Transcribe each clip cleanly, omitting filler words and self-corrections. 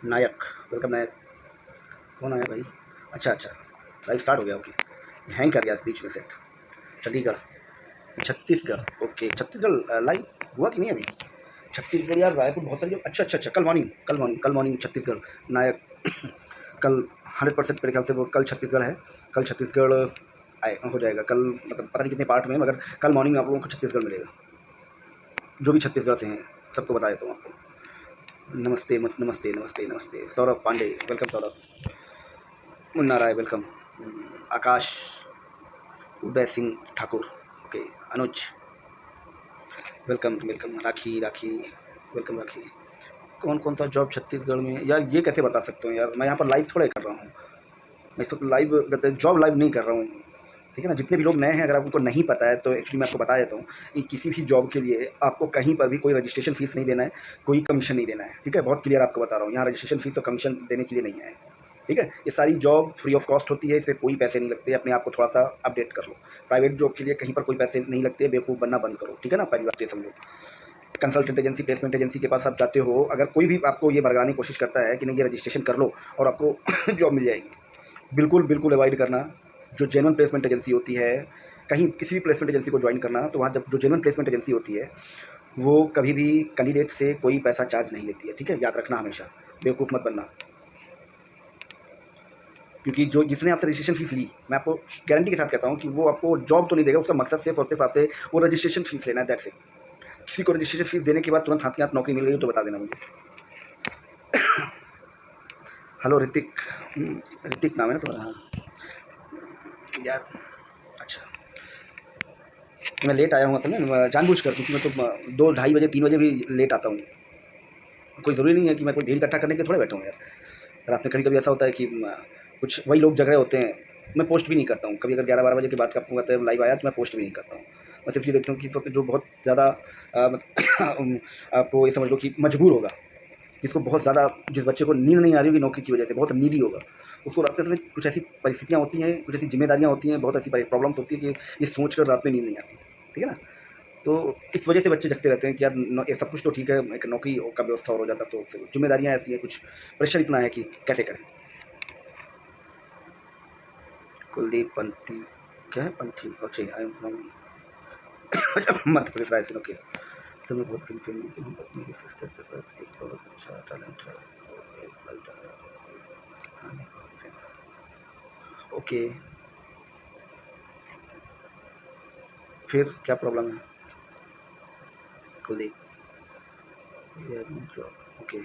नायक, welcome नायक। कौन आया भाई? अच्छा अच्छा, लाइव स्टार्ट हो गया। ओके, हैंग कर गया बीच में set. Chandigarh, Chhattisgarh. Okay, Chhattisgarh live हुआ कि नहीं अभी? छत्तीसगढ़ यार, रायपुर बहुत सारी। अच्छा अच्छा अच्छा, कल मॉर्निंग छत्तीसगढ़ नायक। कल 100% मेरे ख्याल से वो कल छत्तीसगढ़ है। कल छत्तीसगढ़ हो जाएगा कल, मतलब पता नहीं कितने पार्ट में, मगर कल मॉर्निंग में आप लोगों को छत्तीसगढ़ मिलेगा। जो भी छत्तीसगढ़ से हैं सबको बता देता हूँ आपको। नमस्ते नमस्ते नमस्ते नमस्ते। सौरभ पांडे, वेलकम सौरभ। मुन्ना राय, वेलकम। आकाश, उदय सिंह ठाकुर, ओके। अनुज, वेलकम वेलकम। राखी राखी, वेलकम राखी। कौन कौन सा जॉब छत्तीसगढ़ में? यार ये कैसे बता सकता हूँ यार, मैं यहाँ पर लाइव थोड़ा ही कर रहा हूँ। मैं इस वक्त लाइव जॉब लाइव नहीं कर रहा हूँ, ठीक है ना। जितने भी लोग नए हैं, अगर आपको नहीं पता है तो एक्चुअली मैं आपको बता देता हूँ कि किसी भी जॉब के लिए आपको कहीं पर भी कोई रजिस्ट्रेशन फीस नहीं देना है, कोई कमीशन नहीं देना है, ठीक है। बहुत क्लियर आपको बता रहा हूँ, यहाँ रजिस्ट्रेशन फीस और कमीशन देने के लिए नहीं है, ठीक है। ये सारी जॉब फ्री ऑफ कॉस्ट होती है, इसमें कोई पैसे नहीं लगते। अपने आप को थोड़ा सा अपडेट कर लो। प्राइवेट जॉब के लिए कहीं पर कोई पैसे नहीं लगते, बेवकूफ़ बनना बंद करो, ठीक है ना। पहली बात ये समझो। कंसल्टेंट एजेंसी, प्लेसमेंट एजेंसी के पास आप जाते हो, अगर कोई भी आपको ये बरगाने की कोशिश करता है कि नहीं ये रजिस्ट्रेशन कर लो और आपको जॉब मिल जाएगी, बिल्कुल बिल्कुल अवॉइड करना। जो जेन्युइन प्लेसमेंट एजेंसी होती है, कहीं किसी भी प्लेसमेंट एजेंसी को ज्वाइन करना, तो वहाँ जब जो जेन्युइन प्लेसमेंट एजेंसी होती है वो कभी भी कैंडिडेट से कोई पैसा चार्ज नहीं लेती है, ठीक है। याद रखना हमेशा, बेवकूफ़ मत बनना। क्योंकि जो जिसने आपसे रजिस्ट्रेशन फीस ली, मैं आपको गारंटी के साथ कहता हूँ कि वो आपको जॉब तो नहीं देगा। उसका मकसद सिर्फ और सिर्फ आपसे वो रजिस्ट्रेशन फीस लेना है, दैट्स इट। किसी को रजिस्ट्रेशन फीस देने के बाद तुरंत हाथ में हाथ नौकरी मिल गई तो बता देना मुझे। हेलो ऋतिक, ऋतिक नाम है ना तुम्हारा? हाँ यार, अच्छा। मैं लेट आया हूँ असल में, जानबूझ कर, क्योंकि मैं तो 2 ढाई बजे 3 बजे भी लेट आता हूँ। कोई ज़रूरी नहीं है कि मैं कोई भीड़ इकट्ठा करने के लिए थोड़े बैठा हूँ यार। रात में कभी कभी ऐसा होता है कि कुछ वही लोग जग रहे होते हैं, मैं पोस्ट भी नहीं करता हूँ कभी। अगर 11-12 बजे के बाद का मतलब लाइव आया तो मैं पोस्ट भी नहीं करता हूँ। मैं सिर्फ ये देखता हूँ कि इस वक्त जो बहुत ज़्यादा आपको ये समझ लो कि मजबूर होगा, जिसको बहुत ज़्यादा, जिस बच्चे को नींद नहीं आ रही होगी नौकरी की वजह से, बहुत नीडी होगा, उसको रात के समय कुछ ऐसी परिस्थितियाँ होती हैं, कुछ ऐसी जिम्मेदारियाँ होती हैं, बहुत ऐसी प्रॉब्लम्स होती है कि ये सोच कर रात में नींद नहीं आती, ठीक है ना। तो इस वजह से बच्चे जगते रहते हैं कि यार ये सब कुछ तो ठीक है, एक नौकरी का व्यवस्था और हो जाता तो जिम्मेदारियाँ ऐसी हैं, कुछ प्रेशर इतना है कि कैसे करें। कुलदीप पंथी, क्या है Panthi? Okay, I am from Madhya Pradesh, Raisen. Okay, समय बहुत कम फैमिली से हूँ, बट मेरी सिस्टर के पास एक बहुत अच्छा टैलेंट है और एक राइटर है, उसकी कहानी बहुत फेमस। ओके, फिर क्या प्रॉब्लम है कुलदीप? ये जॉब, ओके।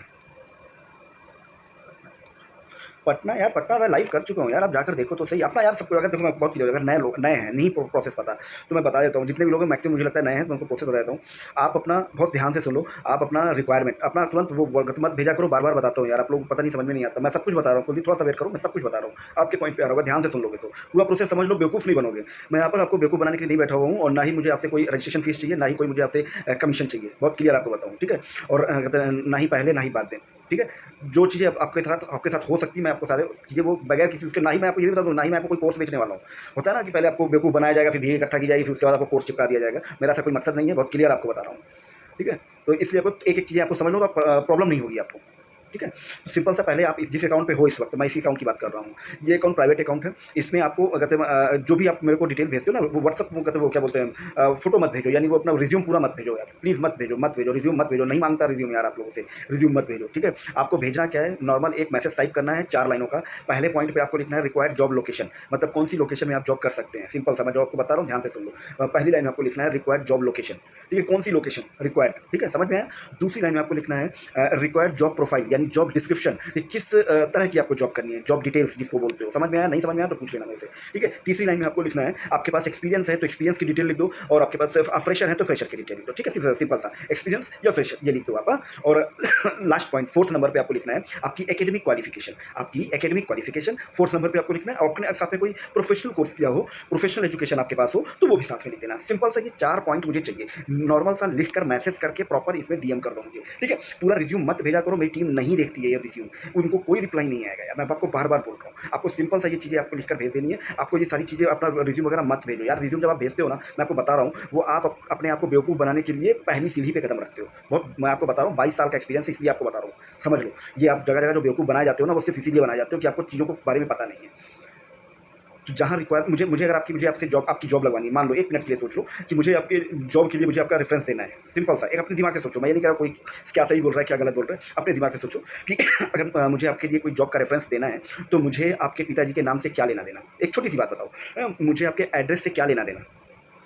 पटना यार, पटना मैं लाइव कर चुका हूँ यार, आप जाकर देखो तो सही अपना यार। सबको अगर देखो, मैं बहुत क्लियर, अगर नए लोग नए हैं, नहीं प्रोसेस पता, तो मैं बता देता हूँ। जितने भी लोग हैं मैक्सिमम मुझे लगता है नए हैं, तो उनको प्रोसेस बता देता हूँ। आप अपना बहुत ध्यान से सुनो, आप अपना रिक्वायरमेंट अपना तुरंत वो मत भेजा करो। बार बार बताता हूँ यार, आप लोग पता नहीं, समझ में नहीं आता। मैं सब कुछ बता रहा हूँ, कुलदीप थोड़ा सा वेट करो, मैं सब कुछ बता रहा हूँ, आपके पॉइंट पे आ रहा होगा। ध्यान से सुन लोगे तो पूरा प्रोसेस समझ लो, बेवकूफ़ नहीं बनोगे। मैं यहाँ पर आपको बेवकूफ़ बनाने के लिए नहीं बैठा हुआ हूँ, और ना ही मुझे आपसे कोई रजिस्ट्रेशन फीस चाहिए, ना ही कोई मुझे आपसे कमीशन चाहिए। बहुत क्लियर आपको बताऊँ, ठीक है। और ना ही पहले ना ही बाद में, ठीक है। जो चीज़ें आपके साथ हो सकती है, मैं आपको सारे चीज़ें वो बगैर किसी उसके, ना ही मैं आपको ये भी बता दूँ, ना ही मैं आपको कोई कोर्स बेचने वाला हूँ। होता है ना कि पहले आपको बेवकूफ़ बनाया जाएगा, फिर भीड़ इकट्ठा की जाएगी, फिर उसके बाद आपको कोर्स चिपका दिया जाएगा। मेरा ऐसा कोई मकसद नहीं है, बहुत क्लियर आपको बता रहा हूँ, ठीक है। तो इसलिए आपको एक एक चीज़ें आपको समझ लो तो प्रॉब्लम नहीं होगी आपको, ठीक है। तो सिंपल सा, पहले आप जिस अकाउंट पे हो इस वक्त, मैं इसी अकाउंट की बात कर रहा हूँ। ये अकाउंट प्राइवेट अकाउंट है। इसमें आपको कहते हैं जो भी आप मेरे को डिटेल भेजते हो ना, वो व्हाट्सअप वो कहते हैं, वो क्या बोलते हैं, फोटो मत भेजो, यानी वो अपना रिज्यूम पूरा मत भेजो यार, प्लीज़ मत भेजो, मत भेजो रिज्यूम, मत भेजो, नहीं मांगता रिज्यूम यार आप लोगों से। रिज्यूम मत भेजो, ठीक है। आपको भेजना क्या है, नॉर्मल एक मैसेज टाइप करना है 4 लाइनों का। पहले पॉइंट पे आपको लिखना है रिक्वायर्ड जॉब लोकेशन, मतलब कौन सी लोकेशन में आप जॉब कर सकते हैं। सिंपल सा, मैं जो आपको बता रहा हूँ ध्यान से सुन लो। पहली लाइन में आपको लिखना है रिक्वायर्ड जॉब लोकेशन, ठीक है, कौन सी लोकेशन रिक्वायर्ड, ठीक है, समझ में आया। दूसरी लाइन में आपको लिखना है रिक्वायर्ड जॉब प्रोफाइल, यानी जॉब डिस्क्रिप्शन, किस तरह की आपको जॉब करनी है, जॉब डिटेल्स जिसको बोलते हो। समझ में आया? नहीं समझ में आया तो पूछ लेना मेरे से, ठीक है। तीसरी लाइन में आपको लिखना है आपके पास एक्सपीरियंस है तो एक्सपीरियंस की डिटेल लिख दो, और आपके पास फ्रेशर है तो फ्रेशर की डिटेल लिख दो, ठीक है। सिंपल सा, एक्सपीरियंस या फ्रेशर ये लिख दो आप, हाँ? और लास्ट पॉइंट, फोर्थ नंबर पे आपको लिखना है आपकी एकेडमिक क्वालिफिकेशन, आपकी एकेडमिक क्वालिफिकेशन फोर्थ नंबर पे आपको लिखना है। और अपने साथ में कोई प्रोफेशनल कोर्स किया हो, प्रोफेशनल एजुकेशन आपके पास हो, तो वो भी साथ में लिख देना। सिंपल सा, ये 4 पॉइंट मुझे चाहिए। नॉर्मल सा लिख कर मैसेज करके प्रॉपर इसमें डीएम कर दो मुझे, ठीक है। पूरा रिज्यूम मत भेजा करो, मेरी टीम नहीं नहीं देखती है ये रिज्यूम, उनको कोई रिप्लाई नहीं आएगा यार। मैं आपको बार-बार बोल रहा हूँ, आपको सिंपल सा ये चीज़ें आपको लिख कर भेज देनी है। आपको ये सारी चीज़ें अपना रिज्यूम वगैरह मत भेजो यार। रिज्यूम जब आप भेजते हो ना, मैं आपको बता रहा हूँ, वो आप अपने आप को बेवकूफ़ बनाने के लिए पहली सीढ़ी पे कदम रखते हो। बहुत मैं आपको बता रहा हूँ, 22 साल का एक्सपीरियंस है, इसलिए आपको बता रहा हूँ, समझ लो। ये आप जगह-जगह जो बेवकूफ़ बनाए जाते हो ना, वो सिर्फ़ इसीलिए बनाए जाते हो कि आपको चीज़ों के बारे में पता नहीं है। तो जहाँ रिक्वायर मुझे मुझे अगर मुझे आपसे जॉब आपकी जॉब लगवानी है, मान लो 1 मिनट के लिए सोच लो कि मुझे आपके जॉब के लिए मुझे आपका रेफ़रेंस देना है। सिंपल सा, एक अपने दिमाग से सोचो, मैं ये नहीं कह रहा कोई क्या सही बोल रहा है, क्या गलत बोल रहा है, अपने दिमाग से सोचो कि अगर मुझे आपके लिए कोई जॉब का रेफ़रेंस देना है, तो मुझे आपके पिताजी के नाम से क्या लेना-देना? एक छोटी-सी बात बताओ, मुझे आपके एड्रेस से क्या लेना-देना?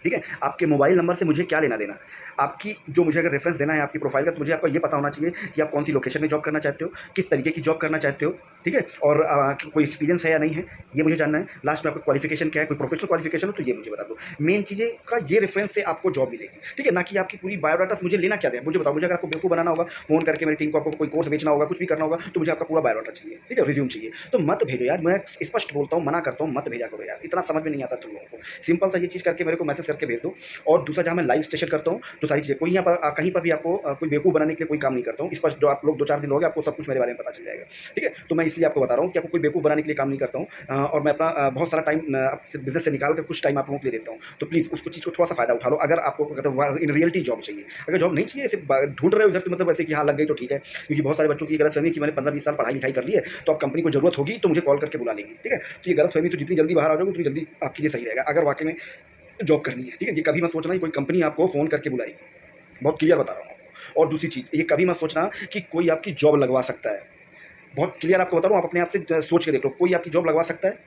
ठीक है? आपके मोबाइल नंबर से मुझे क्या लेना-देना? आपकी जो मुझे अगर रेफ़रेंस देना है आपकी प्रोफ़ाइल का, तो मुझे आपको ये पता होना चाहिए कि आप कौन-सी लोकेशन में जॉब करना चाहते हो, किस तरीके की जॉब करना चाहते हो, ठीक है? और कोई एक्सपीरियंस है या नहीं है, ये मुझे जानना है। लास्ट में आपका क्वालिफ़िकेशन क्या है, कोई प्रोफ़ेशनल क्वालिफ़िकेशन हो तो ये मुझे बता दो। मेन चीज़ें का ये रेफ़रेंस से आपको जॉब मिलेगी, ठीक है? ना कि आपकी पूरी बायोडाटा मुझे लेना क्या है, मुझे बताओ। मुझे अगर आपको बेवकूफ़ बनाना होगा, फ़ोन करके मेरी टीम को आपको कोई कोर्स बेचना होगा, कुछ भी करना होगा, तो मुझे आपका पूरा बायोडाटा चाहिए, ठीक है? रिज़्यूम चाहिए। तो मत भेजो यार, मैं स्पष्ट बोलता हूँ, मना करता हूँ, मत भेजा करो यार, इतना समझ में नहीं आता तुम लोगों को। सिंपल सा ये चीज़ करके मेरे को मैसेज करके भेज दो। और दूसरा, जहाँ मैं लाइव स्टेशन करता हूँ, तो सारी चीज़ें कोई यहाँ पर कहीं पर भी आपको कोई बेवकूफ़ बनाने के लिए कोई काम नहीं करता हूँ। स्पष्ट, जो आप लोग 2-4 दिन हो गए, आपको सब कुछ मेरे बारे में पता चल जाएगा, ठीक है? तो मैं इसलिए आपको बता रहा हूँ कि आपको कोई बेवकूफ़ बनाने के लिए काम नहीं करता हूँ। और मैं अपना बहुत सारा टाइम बिज़नेस से निकाल कर कुछ टाइम आप लोगों के लिए देता हूँ। तो प्लीज़ उसको चीज़ को थोड़ा-सा फ़ायदा उठा लो। अगर आपको मतलब इन रियलिटी जॉब चाहिए, अगर जॉब नहीं चाहिए, सिर्फ़ ढूँढ रहे हो इधर से, मतलब ऐसे कि हाँ, लग गई तो ठीक है। क्योंकि बहुत सारे बच्चों की गलतफ़हमी है कि मैंने 15-20 साल पढ़ाई-लिखाई कर ली है, तो अब कंपनी को ज़रूरत होगी तो मुझे कॉल करके बुला लेंगी, ठीक है? तो ये गलतफ़हमी से जितनी जल्दी बाहर आ जाओगे, उतनी जल्दी आपके लिए सही रहेगा, अगर वाक़ई में जॉब करनी है, ठीक है? ये कभी मत सोचना कि कोई कंपनी आपको फ़ोन करके बुलाएगी। बहुत क्लियर बता रहा हूँ आपको। और दूसरी चीज़, ये कभी मत सोचना कि कोई आपकी जॉब लगवा सकता है। बहुत क्लियर आपको बता रहा हूँ, आप अपने आप से सोच के देख लो, कोई आपकी जॉब लगवा सकता है?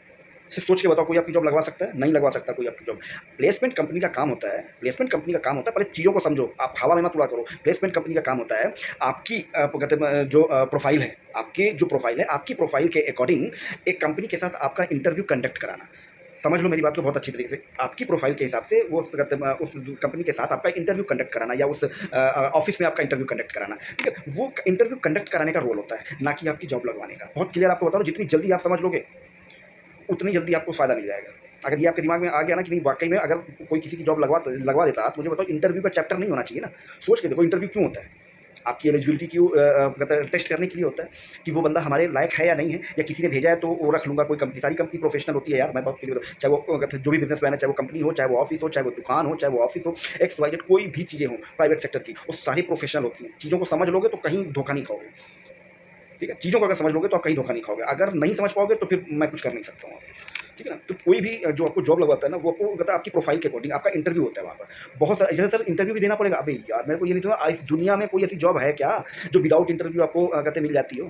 सिर्फ़ सोच के बताओ, कोई आपकी जॉब लगवा सकता है? नहीं लगवा सकता कोई आपकी जॉब। प्लेसमेंट कंपनी का काम होता है, प्लेसमेंट कंपनी का काम होता है, पहले चीज़ों को समझो, आप हवा में मत उड़ा करो। प्लेसमेंट कंपनी का काम होता है, आपकी कहते हैं जो प्रोफ़ाइल है, आपकी जो प्रोफ़ाइल है, आपकी प्रोफ़ाइल के अकॉर्डिंग एक कंपनी के साथ आपका इंटरव्यू कंडक्ट कराना। समझ लो मेरी बात को बहुत अच्छी तरीके से। आपकी प्रोफ़ाइल के हिसाब से वो कहते हैं उस कंपनी के साथ आपका इंटरव्यू कंडक्ट कराना, या उस ऑफ़िस में आपका इंटरव्यू कंडक्ट कराना, ठीक है? वो इंटरव्यू कंडक्ट कराने का रोल होता है, ना कि आपकी जॉब लगवाने का। बहुत क्लियर आपको बता रहा हूँ, जितनी जल्दी आप समझ लोगे, उतनी जल्दी आपको फ़ायदा मिल जाएगा। अगर ये आपके दिमाग में आ गया ना कि नहीं, वाक़ई में अगर कोई किसी की जॉब लगवा देता, तो मुझे बताओ, इंटरव्यू का चैप्टर नहीं होना चाहिए ना? सोच के देखो, इंटरव्यू क्यों होता है? आपकी एलिजिबिलिटी क्यों कहते हैं टेस्ट करने के लिए होता है, कि वो बंदा हमारे लायक है या नहीं है, या किसी ने भेजा है तो वो रख लूँगा। कोई कंपनी, सारी कंपनी प्रोफ़ेशनल होती है यार, मैं बहुत क्लियर हूँ। चाहे वो कहते हैं जो भी बिज़नेसमैन है, चाहे वो कंपनी हो, चाहे वो ऑफ़िस हो, चाहे वो दुकान हो, चाहे वो ऑफ़िस हो, एक्स वाई ज़ेड, कोई भी चीज़ें हों प्राइवेट सेक्टर की, वो सारी प्रोफ़ेशनल होती हैं। चीज़ों को समझ लोगे तो कहीं धोखा नहीं खाओगे, ठीक है? चीज़ों को अगर समझ लोगे तो आप कहीं धोखा नहीं खाओगे। अगर नहीं समझ पाओगे तो फिर मैं कुछ कर नहीं सकता हूँ आपको, ठीक है ना? तो कोई भी जो आपको जॉब लगवाता है ना, वो आपको कहता है आपकी प्रोफ़ाइल के अकॉर्डिंग आपका इंटरव्यू होता है वहाँ पर। बहुत सारा जैसे सर इंटरव्यू भी देना पड़ेगा। अबे यार, मेरे को ये नहीं समझ, इस दुनिया में कोई ऐसी जॉब है क्या जो विदाउट इंटरव्यू आपको कहते हैं मिल जाती हो?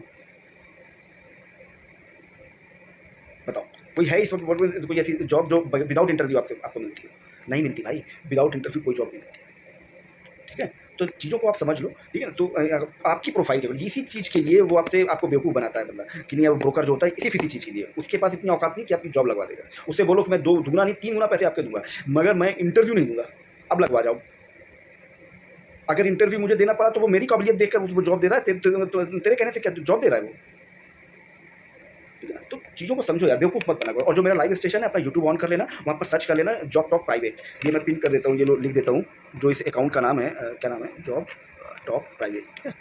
बताओ, कोई है इस वक़्त वर्ल्ड में कोई ऐसी जॉब जो विदाउट इंटरव्यू आपको आपको मिलती हो? नहीं मिलती भाई, विदाउट इंटरव्यू कोई जॉब नहीं मिलती। ठीक है? तो चीज़ों को आप समझ लो, ठीक है ना? तो आपकी प्रोफ़ाइल केवल इसी चीज़ के लिए वो आपको बेवकूफ़ बनाता है बंदा, कि नहीं, अब ब्रोकर जो होता है सिर्फ़ इसी चीज़ के लिए, उसके पास इतनी औकात नहीं कि आपकी जॉब लगवा देगा। उससे बोलो कि मैं 2 दुगना नहीं 3 गुना पैसे आपके दूँगा, मगर मैं इंटरव्यू नहीं दूँगा, अब लगवा जाओ। अगर इंटरव्यू मुझे देना पड़ा तो वो मेरी काबिलियत देखकर वो जॉब दे रहा है, तेरे कहने से क्या जॉब दे रहा है वो? ठीक है ना? तो चीज़ों को समझो यार, बेवकूफ़ मत बना करो। और जो मेरा लाइव स्टेशन है, अपना यूट्यूब ऑन कर लेना, वहाँ पर सर्च कर लेना जॉब टॉक प्राइवेट। ये मैं पिन कर देता हूँ, ये लो लिख देता हूँ, जो इस अकाउंट का नाम है, क्या नाम है? जॉब टॉक प्राइवेट, ठीक है?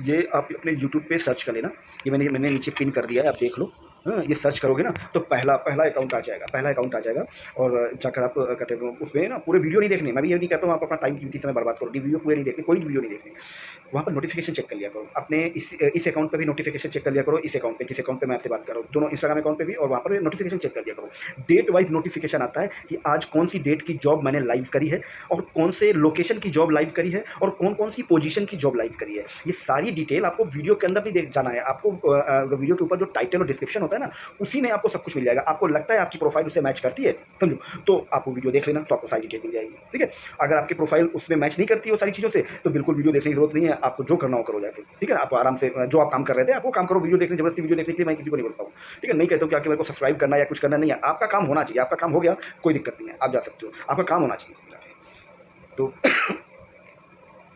ये आप अपने यूट्यूब पे सर्च कर लेना। ये मैंने नीचे पिन कर दिया है, आप देख लो। हाँ, ये सर्च करोगे ना तो पहला पहला अकाउंट आ जाएगा, पहला अकाउंट आ जाएगा। और जाकर आप कहते हैं उसमें ना पूरे वीडियो नहीं देखने, मैं भी ये नहीं कहता हूँ आप अपना टाइम कीमती समय बर्बाद करो, वीडियो पूरे नहीं देखने, कोई वीडियो नहीं देखनी। वहाँ पर नोटिफिकेशन चेक कर लिया करो, अपने इस अकाउंट पे भी नोटिफिकेशन चेक कर लिया करो, इस अकाउंट पे, किस अकाउंट पे मैं आपसे बात कर रहा हूँ, दोनों इंस्टाग्राम अकाउंट पे भी, और वहाँ पर नोटिफिकेशन चेक कर लिया करो। डेट वाइज नोटिफिकेशन आता है कि आज कौन सी डेट की जॉब मैंने लाइव करी है, और कौन से लोकेशन की जॉब लाइव करी है, और कौन कौन सी पोजीशन की जॉब लाइव करी है। ये सारी डिटेल आपको वीडियो के अंदर भी देख जाना है। आपको वीडियो के ऊपर जो टाइटल और डिस्क्रिप्शन होता है ना, उसी में आपको सब कुछ मिल जाएगा। आपको लगता है आपकी प्रोफाइल उससे मैच करती है, समझो, तो आप वो वीडियो देख लेना, तो आपको सारी डिटेल मिल जाएगी, ठीक है? अगर आपकी प्रोफाइल उसमें मैच नहीं करती है वो सारी चीज़ों से, तो बिल्कुल वीडियो देखने की जरूरत नहीं है। आपको जो करना हो करो जाके, ठीक है? आप आराम से जो आप काम कर रहे थे, आप वो काम करो। वीडियो देखने, जबरदस्ती वीडियो देखने के लिए मैं किसी को नहीं बोलता हूँ, ठीक है? नहीं कहता हूँ कि आके मेरे को सब्सक्राइब करना या कुछ करना नहीं है। आपका काम होना चाहिए, आपका काम हो गया, कोई दिक्कत नहीं है, आप जा सकते हो। आपका काम होना चाहिए कुल मिला के। तो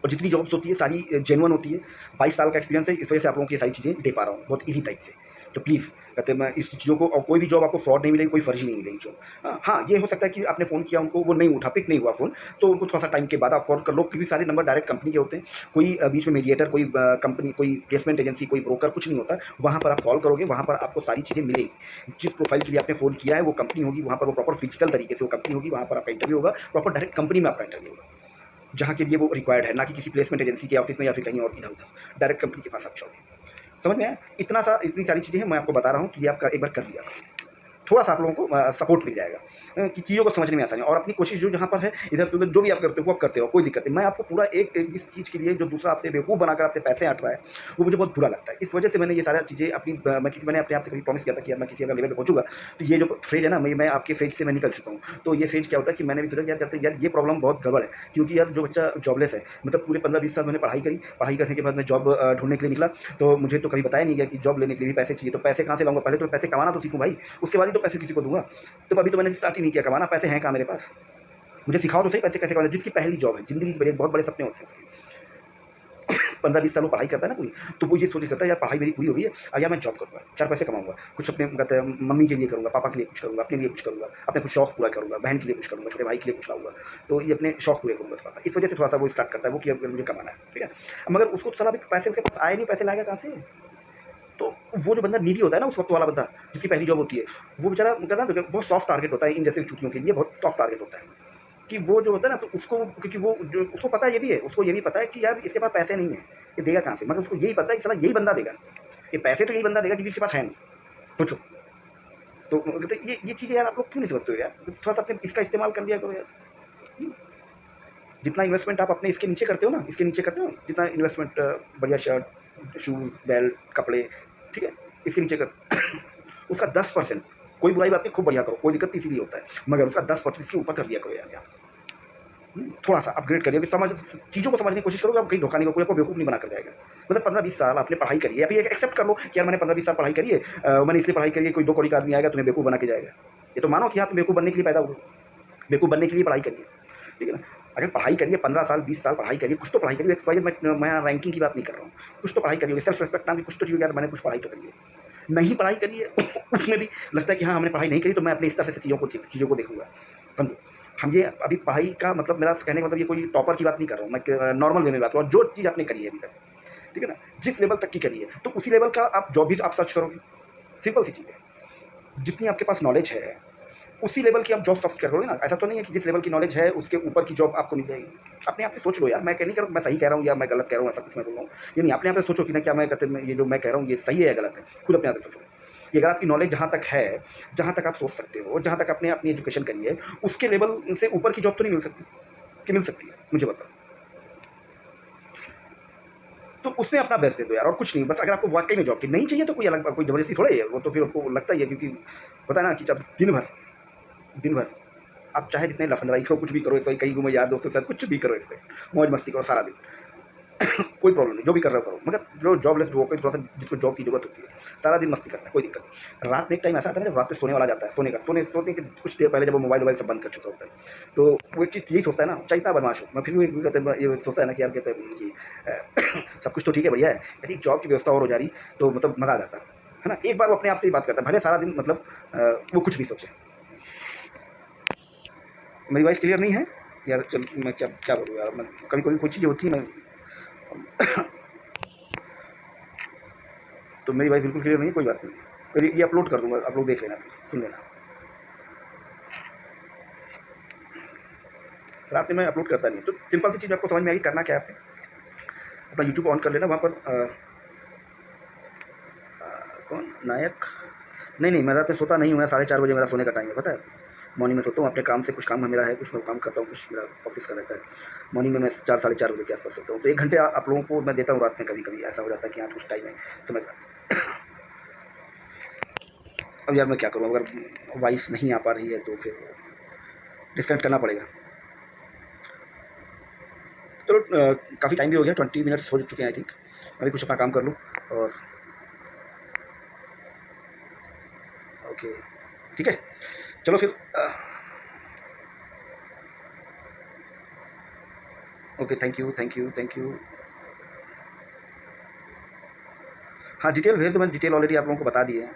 और जितनी जॉब्स होती है सारी जेन्युइन होती है। 22 साल का एक्सपीरियंस है, इस वजह से आप लोगों को ये सारी चीज़ें दे पा रहा हूँ बहुत ईज़ी टाइप से। तो प्लीज़ कहते हैं मैं इस चीज़ों को, और कोई भी जॉब आपको फ्रॉड नहीं मिलेगी, कोई फर्जी नहीं मिलेगी जॉब। हाँ, ये हो सकता है कि आपने फ़ोन किया उनको, वो नहीं उठा, पिक नहीं हुआ फ़ोन, तो उनको थोड़ा-सा टाइम के बाद आप कॉल कर लो, क्योंकि सारे नंबर डायरेक्ट कंपनी के होते हैं। कोई बीच में मीडिएटर, कोई कंपनी, कोई प्लेसमेंट एजेंसी, कोई ब्रोकर कुछ नहीं होता। वहाँ पर आप कॉल करोगे, वहाँ पर आपको सारी चीज़ें मिलेंगी। जिस प्रोफ़ाइल के लिए आपने फ़ोन किया है वो कंपनी होगी, वहाँ पर वो प्रॉपर फिज़िकल तरीके से वो कंपनी होगी, वहाँ पर आपका इंटरव्यू होगा, प्रॉपर डायरेक्ट कंपनी में आपका इंटरव्यू होगा, जहाँ के लिए वो रिक्वायर्ड है, ना कि किसी प्लेसमेंट एजेंसी के ऑफ़िस में या फिर कहीं और इधर-उधर। डायरेक्ट कंपनी के पास आप जाओगे। समझ में आया? इतनी सारी चीज़ें हैं, मैं आपको बता रहा हूँ कि ये आप एक बार कर लिया करो। थोड़ा-सा आप लोगों को सपोर्ट मिल जाएगा कि चीज़ों को समझने में आसानी, और अपनी कोशिश जो जहाँ पर है, इधर से उधर जो भी आप करते हो वो आप करते रहो, कोई दिक्कत नहीं। मैं आपको पूरा एक इस चीज़ के लिए, जो दूसरा आपसे बेवकूफ़ बनाकर आपसे पैसे हट रहा है, वो मुझे बहुत बुरा लगता है। इस वजह से मैंने ये सारा चीज़ें अपनी क्योंकि मैंने अपने आप से कभी प्रॉमिस किया था कि यार मैं किसी अगर लेवल पे पहुँचूँगा, तो ये जो फ़ेज़ है ना, मैं आपके फ़ेज़ से मैं निकल चुका हूँ। तो ये फ़ेज़ क्या होता है कि मैंने भी सोचा कि यार कहते हैं यार ये प्रॉब्लम बहुत गड़बड़ है, क्योंकि यार जो बच्चा जॉबलेस है, मतलब पूरे 15-20 साल मैंने पढ़ाई करी, पढ़ाई करने के बाद मैं जॉब ढूँढने के लिए निकला, तो मुझे तो कभी बताया नहीं गया कि जॉब लेने के लिए भी पैसे चाहिए, तो पैसे कहाँ से लाऊँगा? पहले तो मैं पैसे कमाना तो सीखूँ भाई, उसके बाद ही तो पैसे किसी को दूँगा। तो अभी तो मैंने स्टार्ट ही नहीं किया कमाना, पैसे हैं कहाँ मेरे पास? मुझे सिखाओ तो सही पैसे कैसे कमाने, जिसकी पहली जॉब है, ज़िंदगी के बड़े बहुत बड़े सपने होते हैं उसके। 15-20 साल वो पढ़ाई करता है ना पूरी, तो वो ये सोच के करता है यार पढ़ाई मेरी पूरी हो गई है, अब यार मैं जॉब करूँगा, 4 पैसे कमाऊँगा, कुछ अपने कहते हैं मम्मी के लिए करूँगा, पापा के लिए कुछ करूँगा, अपने लिए कुछ करूँगा, अपने कुछ शौक पूरा करूँगा, बहन के लिए कुछ करूँगा, छोटे भाई के लिए कुछ लाऊँगा। तो ये अपने शौक पूरे करूँगा थोड़ा-सा, इस वजह से थोड़ा-सा वो स्टार्ट करता है वो कि अब मुझे कमाना है, ठीक है? मगर उसको तो साला अभी पैसे उसके पास आए नहीं, पैसे लाएगा कहाँ से? तो वो जो बंदा नीडी होता है ना उस वक़्त वाला बंदा, जिसकी पहली जॉब होती है, वो बेचारा करना तो बहुत सॉफ्ट टारगेट होता है, इन जैसे चूतियों के लिए बहुत सॉफ्ट टारगेट होता है। कि वो जो होता है ना, तो उसको, क्योंकि वो जो उसको पता ये भी है, उसको ये भी पता है कि यार इसके पास पैसे नहीं हैं, ये देगा कहाँ से? मगर उसको यही पता है कि साला यही बंदा देगा। ये पैसे तो यही बंदा देगा क्योंकि इसके पास है नहीं। सोचो, तो मतलब ये चीज़ें यार आप लोग क्यों नहीं समझते हो यार? थोड़ा-सा अपने इसका इस्तेमाल कर लिया करो यार। हुँ, जितना इन्वेस्टमेंट आप अपने इसके नीचे करते हो ना, इसके नीचे करते हो, जितना इन्वेस्टमेंट बढ़िया शर्ट, शूज़, बेल्ट, कपड़े, ठीक है? इसके नीचे कर उसका 10%, कोई बुराई बात नहीं, खूब बढ़िया करो, कोई दिक्कत नहीं, इसीलिए होता है। मगर उसका 10% इसके ऊपर कर दिया करो यार। थोड़ा-सा अपग्रेड करिए, चीज़ों को समझने की कोशिश करोगे, आप कहीं धोखा नहीं, कोई आपको बेवकूफ़ नहीं बना कर जाएगा। मतलब 15-20 साल आपने पढ़ाई करी है, आप ये एक्सेप्ट कर लो कि यार मैंने 15-20 साल पढ़ाई करी है, मैंने इसलिए पढ़ाई करी है, कोई 2 कौड़ी का आदमी आएगा तुम्हें बेवकूफ़ बना के जाएगा। ये तो मानो कि आप बेवकूफ़ बनने के लिए पैदा हुए, बेवकूफ़ बनने के लिए पढ़ाई करी है, ठीक है ना? अगर पढ़ाई करी है 15 साल, 20 साल पढ़ाई करी है, कुछ तो पढ़ाई करी है, एक्स वाई जेड, मैं यहाँ रैंकिंग की बात नहीं कर रहा हूँ। कुछ तो पढ़ाई करी होगी, सेल्फ रिस्पेक्ट नाम की कुछ तो चीज़, यार मैंने कुछ पढ़ाई तो करी है। नहीं पढ़ाई करी है उसमें भी लगता है कि हाँ, हमने पढ़ाई नहीं करी, तो मैं अपने स्तर से चीज़ों को देखूँगा। समझो, हम ये अभी पढ़ाई का मतलब, मेरा कहने का मतलब ये कोई टॉपर की बात नहीं कर रहा हूँ, मैं नॉर्मल वे में बात कर रहा हूँ, जो चीज़ आपने करी है अभी तक, ठीक है ना? जिस लेवल तक की करी है, तो उसी लेवल का आप जॉब भी आप सर्च करोगे। सिंपल सी चीज़ है। जितनी आपके पास नॉलेज है, उसी लेवल की आप जॉब सर्च करोगे ना। ऐसा तो नहीं है कि जिस लेवल की नॉलेज है, उसके ऊपर की जॉब आपको मिल जाएगी। अपने आप से सोच लो यार, मैं कह नहीं कह रहा हूँ मैं सही कह रहा हूँ या मैं गलत कह रहा हूँ, ऐसा कुछ मैं बोल रहा हूँ। ये नहीं, अपने आप से सोचो कि ना क्या मैं कहते हैं, ये जो मैं कह रहा हूँ ये सही है या गलत है, खुद अपने आप से सोचो। कि अगर आपकी नॉलेज जहाँ तक है, जहाँ तक आप सोच सकते हो, जहाँ तक आपने अपनी एजुकेशन करी है, उसके लेवल से ऊपर की जॉब तो नहीं मिल सकती? कि मिल सकती है? मुझे बताओ। तो उसमें अपना बेस्ट दे दो यार, और कुछ नहीं। बस अगर आपको वाक़ई में जॉब चाहिए, नहीं चाहिए तो कोई अलग, कोई ज़बरदस्ती थोड़ा ही है, वो तो फिर आपको लगता ही है, क्योंकि पता है ना कि जब दिन भर आप चाहे जितने लफंडराई करो, कुछ भी करो, ऐसे ही कहीं घूमो यार दोस्तों के साथ, कुछ भी करो, इससे मौज मस्ती करो सारा दिन। कोई प्रॉब्लम नहीं, जो भी कर रहे हो करो। मगर जो जॉबलेस लोगों को थोड़ा सा, जिसको जॉब की ज़रूरत होती है, सारा दिन मस्ती करता है, कोई दिक्कत नहीं। रात में एक टाइम ऐसा आता है ना, जब रात में सोने वाला जाता है, सोने के कुछ देर पहले जब वो मोबाइल सब बंद कर चुका होता है, तो वो एक चीज़ यही सोचता है ना, चाहे इतना बदमाश हो, मैं फिर भी कहते हैं, ये सोचता है ना कि यार कहते हैं कि सब कुछ तो ठीक है, बढ़िया है, यदि जॉब की व्यवस्था और हो जा रही तो मतलब मज़ा आ जाता है ना? एक बार वो अपने आप से ही बात करता है, भले सारा दिन मतलब वो कुछ भी सोचे। मेरी वॉइस क्लियर नहीं है यार? चल, मैं क्या क्या बोलूँ यार, मैं कभी-कभी कोई चीज़ें होती हैं, मैं तो मेरी वॉइस बिल्कुल क्लियर नहीं है, कोई बात नहीं। फिर ये अपलोड कर दूँगा, आप लोग देख लेना, सुन लेना। रात में मैं अपलोड करता नहीं, तो सिंपल सी चीज़ आपको समझ में आएगी, करना क्या है आपने, अपना यूट्यूब ऑन कर लेना, वहाँ पर कौन नायक, नहीं, मैं रात में सोता नहीं हूँ, मैं 4:30 बजे मेरा सोने का टाइम है, पता है? मॉर्निंग में सोता हूँ, अपने काम से कुछ काम मेरा है, कुछ मैं काम करता हूँ, कुछ मेरा ऑफिस का रहता है। मॉर्निंग में मैं 4 साढ़े 4 बजे के आसपास सोता हूँ, तो 1 घंटे आप लोगों को मैं देता हूँ रात में, कभी-कभी ऐसा हो जाता है कि हाँ, कुछ टाइम है, तो मैं अब यार मैं क्या करूँ, अगर वॉइस नहीं आ पा रही है तो फिर डिस्कनेक्ट करना पड़ेगा। चलो, काफ़ी टाइम भी हो गया, 20 मिनट्स हो चुके हैं आई थिंक। मैं भी कुछ अपना काम कर लूँ, और ओके, ठीक है? चलो फिर okay, thank you, thank you, thank you. हाँ, डिटेल भेज दो, मैंने डिटेल ऑलरेडी आप लोगों को बता दी है।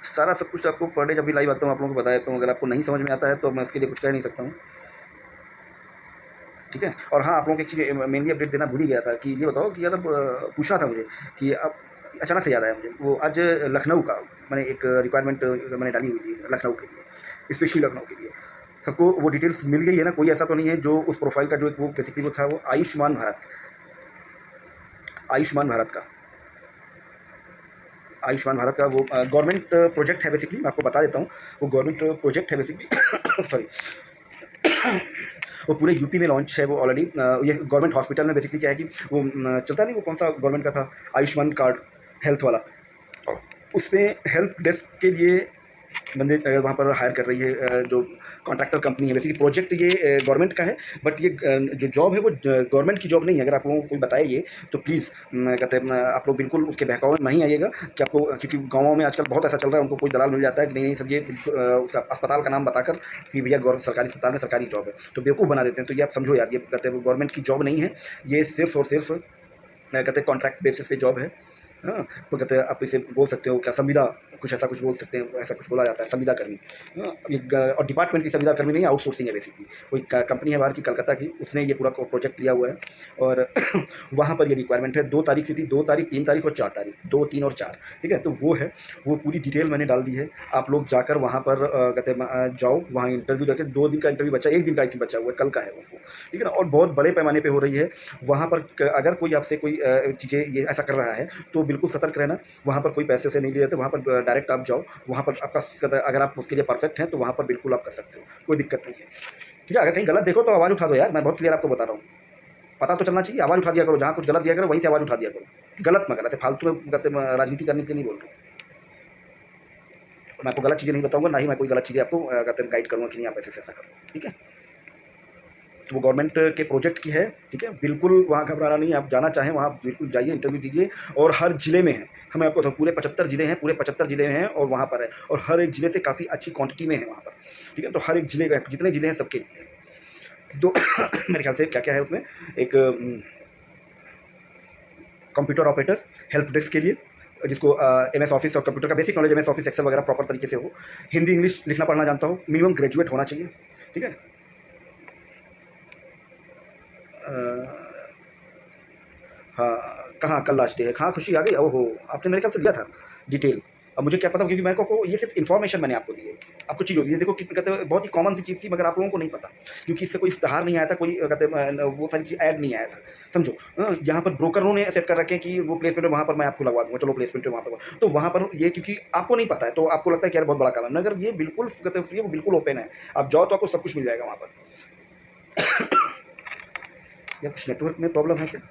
सारा सब कुछ आपको पर डे जब भी लाइव आता हूँ आप लोगों को बता देता हूँ। अगर आपको नहीं समझ में आता है तो मैं उसके लिए कुछ कह नहीं सकता हूँ, ठीक है। और हाँ, आप लोगों को एक चीज़ मेनली अपडेट देना भूल ही गया था कि ये बताओ कि यार अब पूछना था मुझे कि अब अचानक से याद आया मुझे, वो आज लखनऊ का मैंने एक रिक्वायरमेंट मैंने डाली हुई थी लखनऊ के लिए, स्पेशली लखनऊ के लिए। सबको वो डिटेल्स मिल गई है ना? कोई ऐसा तो नहीं है जो उस प्रोफाइल का जो एक वो बेसिकली वो था, वो आयुष्मान भारत, आयुष्मान भारत का, आयुष्मान भारत का वो गवर्नमेंट प्रोजेक्ट है बेसिकली। मैं आपको बता देता हूँ, वो गवर्नमेंट प्रोजेक्ट है बेसिकली सॉरी, वो पूरे यूपी में लॉन्च है वो ऑलरेडी। ये गवर्नमेंट हॉस्पिटल में बेसिकली क्या है कि वो चलता नहीं, वो कौन सा गवर्नमेंट का था, आयुष्मान कार्ड हेल्थ वाला, उसमें हेल्प डेस्क के लिए बंदे वहाँ पर हायर कर रही है, जो कॉन्ट्रैक्टर कंपनी है। बेसिकली प्रोजेक्ट ये गवर्नमेंट का है, बट ये जो जॉब है वो गवर्नमेंट की जॉब नहीं है। अगर आप लोगों को कोई बताए ये तो प्लीज़ कहते हैं आप लोग बिल्कुल उसके बहकावे में नहीं आइएगा कि आपको, क्योंकि गाँवों में आजकल बहुत ऐसा चल रहा है, उनको कोई दलाल मिल जाता है कि नहीं नहीं सब ये उसका अस्पताल का नाम बताकर कि भैया गवर्नमेंट सरकारी अस्पताल में सरकारी जॉब है, तो बेवकूफ़ बना देते हैं। तो ये आप समझो यार, ये कहते हैं गवर्नमेंट की जॉब नहीं है, ये सिर्फ और सिर्फ कहते हैं कॉन्ट्रैक्ट बेसिस पे जॉब है। हाँ, तो कहते हैं आप इसे बोल सकते हो क्या, संविदा, कुछ ऐसा कुछ बोल सकते हैं, ऐसा कुछ बोला जाता है संविदा कर्मी। हाँ, ये और डिपार्टमेंट की संविदा कर्मी नहीं, आउटसोर्सिंग है बेसिकली। कोई कंपनी है बाहर की, कलकत्ता की, उसने ये पूरा प्रोजेक्ट लिया हुआ है और वहाँ पर ये रिक्वायरमेंट है। 2 तारीख से थी, 2 तारीख, 3 तारीख और 4 तारीख, 2, 3 और 4, ठीक है। तो वो है, वो पूरी डिटेल मैंने डाल दी है। आप लोग जाकर वहाँ पर कहते हैं जाओ, वहाँ इंटरव्यू देकर, 2 दिन का इंटरव्यू बचा, 1 दिन का आई थिंक बचा हुआ है, कल का है उसको, ठीक है ना। और बहुत बड़े पैमाने पर हो रही है वहाँ पर। अगर कोई आपसे कोई चीज़ें ये ऐसा कर रहा है तो बिल्कुल सतर्क रहना। वहाँ पर कोई पैसे से नहीं लिए जाते, वहाँ पर डायरेक्ट आप जाओ, वहाँ पर आपका अगर आप उसके लिए परफेक्ट हैं तो वहाँ पर बिल्कुल आप कर सकते हो, कोई दिक्कत नहीं है, ठीक है। अगर कहीं गलत देखो तो आवाज़ उठा दो यार, मैं बहुत क्लियर आपको बता रहा हूँ। पता तो चलना चाहिए, आवाज़ उठा दिया करो, जहाँ कुछ गलत दिया करो वहीं से आवाज़ उठा दिया करो। गलत मगर ऐसे फालतू में कहते राजनीति करने के नहीं बोल रहा हूँ। मैं आपको गलत चीज़ें नहीं बताऊँगा, ना ही मैं कोई गलत चीज़ें आपको कहते गाइड करूँगा कि नहीं आप ऐसे ऐसा करो, ठीक है। तो वो गवर्नमेंट के प्रोजेक्ट की है, ठीक है। बिल्कुल वहाँ घबराना नहीं है, आप जाना चाहें वहाँ बिल्कुल जाइए, इंटरव्यू दीजिए। और हर ज़िले में है, हमें आपको तो पूरे 75 ज़िले हैं, पूरे 75 ज़िले हैं और वहाँ पर है, और हर एक ज़िले से काफ़ी अच्छी क्वांटिटी में है वहाँ पर, ठीक है। तो हर एक ज़िले का, जितने ज़िले हैं सबके लिए है। तो मेरे ख्याल से क्या-क्या है उसमें, एक कंप्यूटर ऑपरेटर हेल्प डेस्क के लिए, जिसको एमएस ऑफिस और कंप्यूटर का basic knowledge, MS Office, Excel वगैरह प्रॉपर तरीके से हो, हिंदी इंग्लिश लिखना पढ़ना जानता हो, मिनिमम ग्रेजुएट होना चाहिए, ठीक है। हाँ, कहाँ कल लास्ट डे है, कहाँ खुशी आ गई, ओहो! आपने मेरे ख्याल से दिया था डिटेल। अब मुझे क्या पता, क्योंकि मेरे को ये सिर्फ इन्फॉर्मेशन मैंने आपको दी है। आपको चीज़ होती है, देखो कितनी कहते हैं बहुत ही कॉमन सी चीज़ थी, मगर आप लोगों को नहीं पता, क्योंकि इससे कोई इश्तेहार नहीं आया था, कोई कहते हैं वो सारी चीज़ ऐड नहीं आया था, समझो। यहाँ पर ब्रोकरों ने सेट कर रखे हैं कि वो प्लेसमेंट वहाँ पर मैं आपको लगवा दूँगा, चलो प्लेसमेंट वहाँ पर। तो वहाँ पर ये क्योंकि आपको नहीं पता है, तो आपको लगता है कि यार बहुत बड़ा काम है, मगर ये बिल्कुल कहते हैं फ्री है, वो बिल्कुल ओपन है। आप जाओ तो आपको सब कुछ मिल जाएगा वहाँ पर। या कुछ नेटवर्क में प्रॉब्लम है क्या?